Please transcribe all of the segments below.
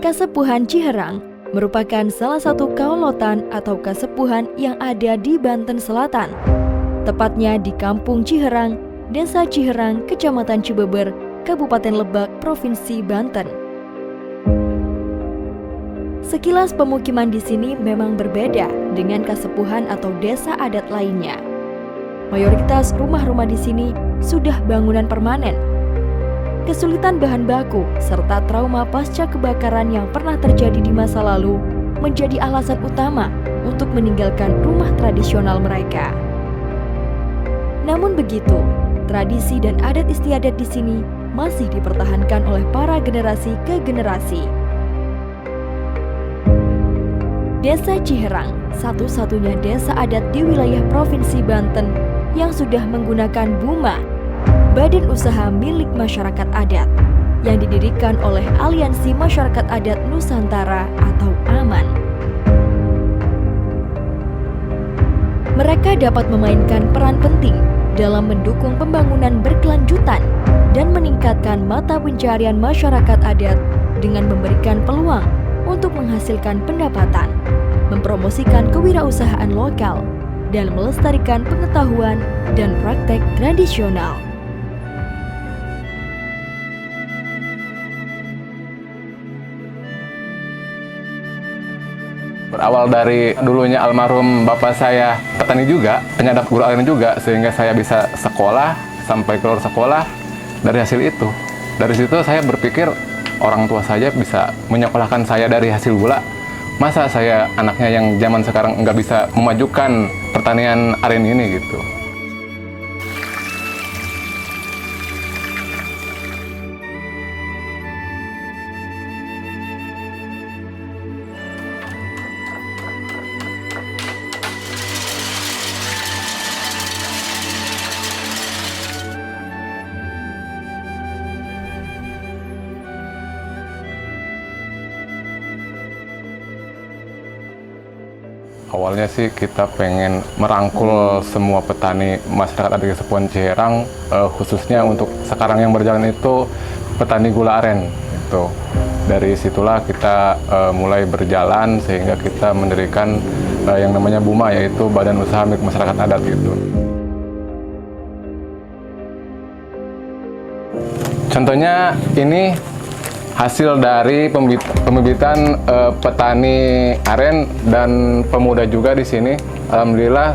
Kasepuhan Ciherang merupakan salah satu kaulotan atau kasepuhan yang ada di Banten Selatan. Tepatnya di Kampung Ciherang, Desa Ciherang, Kecamatan Cibeber, Kabupaten Lebak, Provinsi Banten. Sekilas pemukiman di sini memang berbeda dengan kasepuhan atau desa adat lainnya. Mayoritas rumah-rumah di sini sudah bangunan permanen. Kesulitan bahan baku serta trauma pasca kebakaran yang pernah terjadi di masa lalu menjadi alasan utama untuk meninggalkan rumah tradisional mereka. Namun begitu, tradisi dan adat istiadat di sini masih dipertahankan oleh para generasi ke generasi. Desa Ciherang, satu-satunya desa adat di wilayah Provinsi Banten yang sudah menggunakan BUMA, Badan Usaha Milik Masyarakat Adat, yang didirikan oleh Aliansi Masyarakat Adat Nusantara atau AMAN. Mereka dapat memainkan peran penting dalam mendukung pembangunan berkelanjutan dan meningkatkan mata pencarian masyarakat adat dengan memberikan peluang untuk menghasilkan pendapatan, mempromosikan kewirausahaan lokal, dan melestarikan pengetahuan dan praktek tradisional. Berawal dari dulunya almarhum bapak saya petani juga, penyadap gula aren juga, sehingga saya bisa sekolah sampai keluar sekolah dari hasil itu. Dari situ saya berpikir orang tua saja bisa menyekolahkan saya dari hasil gula. Masa saya anaknya yang zaman sekarang nggak bisa memajukan pertanian aren ini gitu. Awalnya sih kita pengen merangkul semua petani masyarakat adat Kasepuhan Ciherang, khususnya untuk sekarang yang berjalan itu petani gula aren. Itu dari situlah kita mulai berjalan sehingga kita mendirikan yang namanya BUMA, yaitu Badan Usaha Milik Masyarakat Adat gitu. Contohnya ini hasil dari pembibitan petani aren dan pemuda juga di sini. Alhamdulillah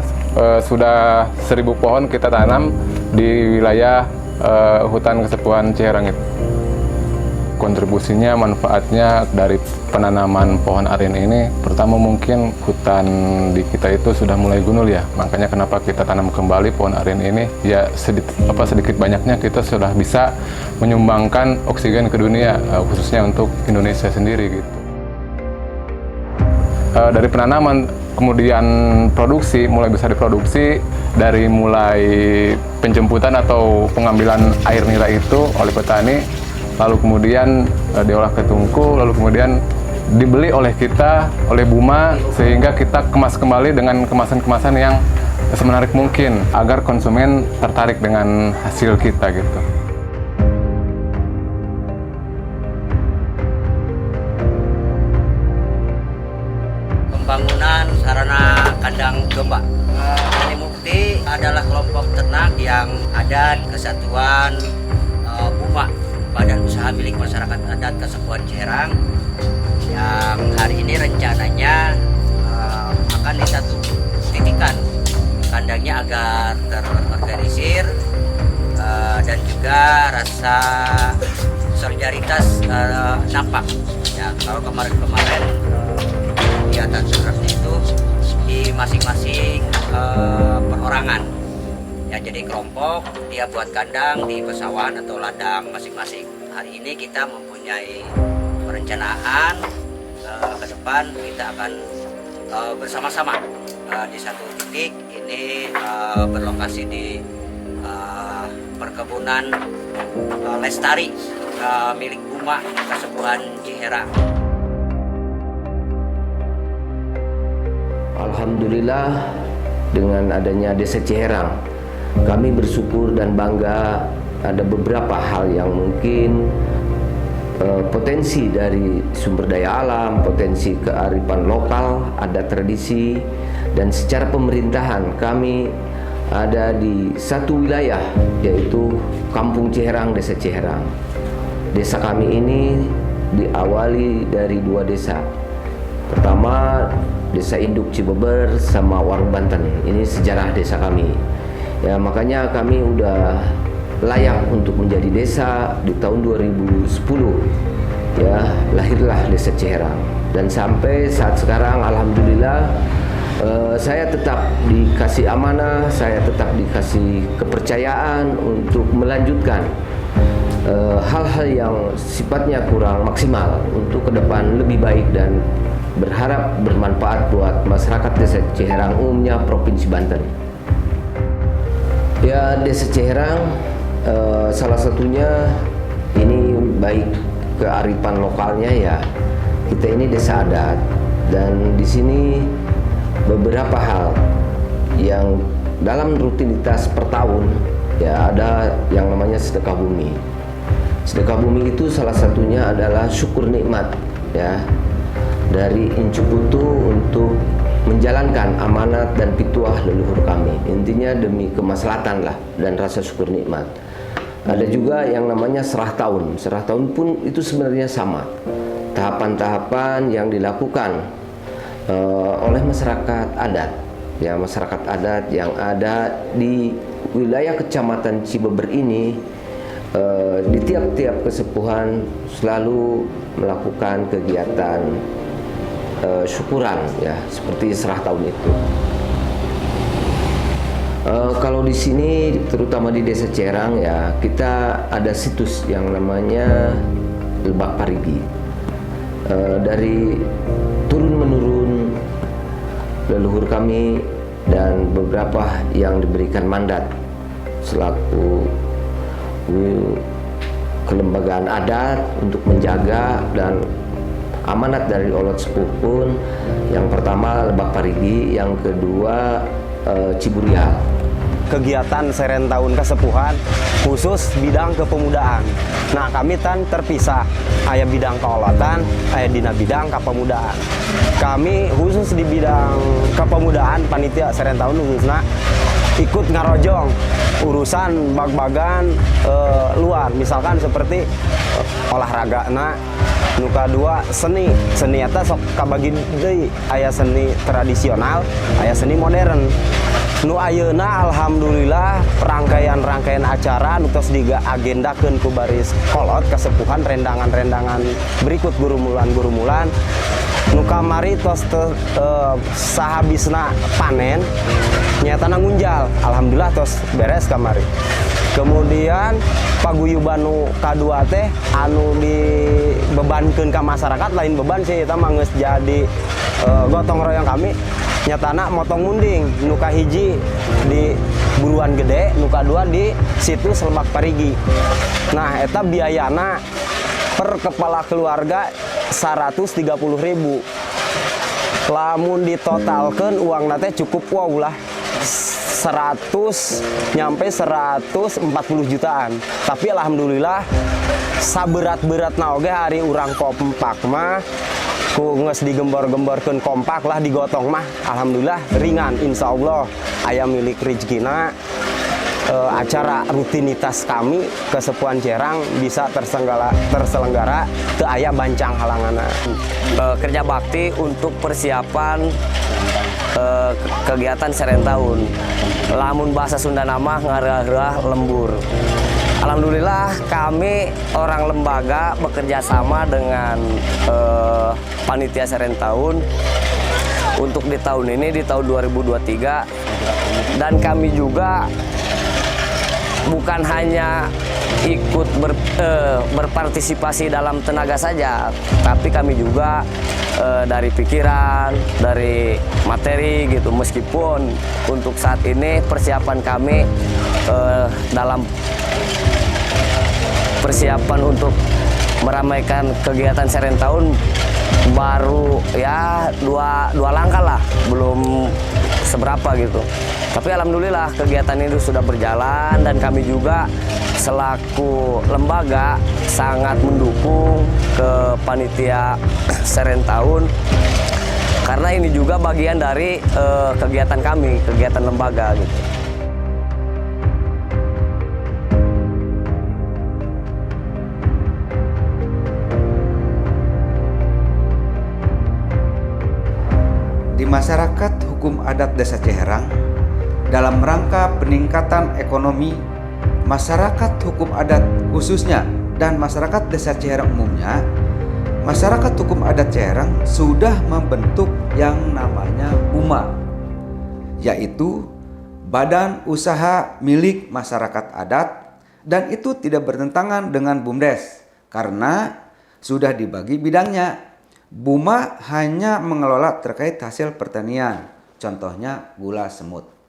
sudah 1000 pohon kita tanam di wilayah hutan Kasepuhan Ciherang itu. Kontribusinya, manfaatnya dari penanaman pohon aren ini, pertama mungkin hutan di kita itu sudah mulai gundul ya, makanya kenapa kita tanam kembali pohon aren ini, ya sedikit banyaknya kita sudah bisa menyumbangkan oksigen ke dunia, khususnya untuk Indonesia sendiri gitu. Dari penanaman kemudian produksi, mulai bisa diproduksi dari mulai penjemputan atau pengambilan air nira itu oleh petani, lalu kemudian diolah ke tungku, lalu kemudian dibeli oleh kita, oleh BUMA, sehingga kita kemas kembali dengan kemasan-kemasan yang semenarik mungkin agar konsumen tertarik dengan hasil kita gitu. Pembangunan sarana kandang domba. Ini Mukti adalah kelompok ternak yang ada di Kesatuan BUMA, Badan Usaha Milik Masyarakat Adat Kasepuhan Ciherang, yang hari ini rencananya akan disatu titikkan kandangnya agar terorganisir dan juga rasa solidaritas nampak. Ya, kalau kemarin-kemarin di atas terasnya itu di masing-masing perorangan. Ya, jadi kelompok dia buat kandang di pesawahan atau ladang masing-masing. Hari ini kita mempunyai perencanaan ke depan kita akan bersama-sama di satu titik. Ini berlokasi di perkebunan lestari milik BUMA Kasepuhan Ciherang. Alhamdulillah, dengan adanya Desa Ciherang, kami bersyukur dan bangga. Ada beberapa hal yang mungkin potensi dari sumber daya alam, potensi kearifan lokal, adat tradisi, dan secara pemerintahan kami ada di satu wilayah, yaitu Kampung Ciherang, Desa Ciherang. Desa kami ini diawali dari 2 desa. Pertama, Desa Induk Cibeber sama Warung Banten. Ini sejarah desa kami. Ya, makanya kami udah layak untuk menjadi desa di tahun 2010. Ya, lahirlah Desa Ciherang. Dan sampai saat sekarang alhamdulillah saya tetap dikasih amanah, saya tetap dikasih kepercayaan untuk melanjutkan hal-hal yang sifatnya kurang maksimal untuk ke depan lebih baik dan berharap bermanfaat buat masyarakat Desa Ciherang umumnya Provinsi Banten. Ya, Desa Ciherang salah satunya ini baik kearifan lokalnya, ya kita ini desa adat, dan di sini beberapa hal yang dalam rutinitas per tahun ya ada yang namanya sedekah bumi. Sedekah bumi itu salah satunya adalah syukur nikmat ya dari Incu Putu untuk menjalankan amanat dan pituah leluhur kami. Intinya demi kemaslahatan lah dan rasa syukur nikmat. Ada juga yang namanya serah tahun. Serah tahun pun itu sebenarnya sama. Tahapan-tahapan yang dilakukan oleh masyarakat adat. Ya, masyarakat adat yang ada di wilayah Kecamatan Cibeber ini di tiap-tiap kesepuhan selalu melakukan kegiatan syukuran ya, seperti serah tahun itu. Kalau di sini, terutama di Desa Ciherang ya, kita ada situs yang namanya Lebak Parigi. Dari turun-menurun leluhur kami dan beberapa yang diberikan mandat selaku kelembagaan adat untuk menjaga dan amanat dari Olot Sepuh pun, yang pertama Lebak Parigi, yang kedua Ciburial. Kegiatan Serentahun Kesepuhan khusus bidang kepemudaan. Nah, kami kan terpisah, aya bidang keolotan, aya dina bidang kepemudaan. Kami khusus di bidang kepemudaan, panitia Serentahun khususnya ikut ngarojong urusan bag-bagan luar, misalkan seperti olahraga. Nah, nuka dua seni eta sok kabagi deui, aya seni tradisional, aya seni modern. Nu ayeuna alhamdulillah rangkaian acara nu tos diagendakeun ku baris kolot kesepuhan, rendangan-rendangan berikut gurumulan nu kamari tos sahabisna panen nyatana ngunjal, alhamdulillah tos beres kamari. Kemudian paguyuban nu kadua teh anu dibebankeun ka masyarakat, lain beban sih eta mah geus jadi gotong royong kami. Nyatana motong munding, nuka hiji di Buruan Gede, nuka dua di situs Lebak Parigi. Nah, eta biayana per kepala keluarga 130.000. Lamun ditotalkan uang nate cukup wow lah 100 nyampe 140 jutaan. Tapi alhamdulillah saberat-berat naoge hari urang kompak mah ku nges digembor-gemborkeun kompak lah digotong mah alhamdulillah ringan, insya Allah aya milik rezekina. Acara rutinitas kami Kesepuhan Ciherang bisa terselenggara teu aya bancang halangana. Kerja bakti untuk persiapan kegiatan Serentahun, lamun bahasa Sunda nama ngarah-ngarah lembur. Alhamdulillah kami orang lembaga bekerja sama dengan panitia Serentahun untuk di tahun ini, di tahun 2023, dan kami juga bukan hanya ikut berpartisipasi dalam tenaga saja, tapi kami juga dari pikiran, dari materi gitu. Meskipun untuk saat ini persiapan kami dalam persiapan untuk meramaikan kegiatan Serentahun baru ya dua langkah lah, belum seberapa gitu. Tapi alhamdulillah kegiatan itu sudah berjalan dan kami juga selaku lembaga sangat mendukung ke panitia Serentahun karena ini juga bagian dari kegiatan kami, kegiatan lembaga gitu. Di masyarakat hukum adat Desa Ciherang, dalam rangka peningkatan ekonomi, masyarakat hukum adat khususnya dan masyarakat Desa Ciherang umumnya, masyarakat hukum adat Ciherang sudah membentuk yang namanya BUMA, yaitu Badan Usaha Milik Masyarakat Adat, dan itu tidak bertentangan dengan BUMDes karena sudah dibagi bidangnya. BUMA hanya mengelola terkait hasil pertanian, contohnya gula semut.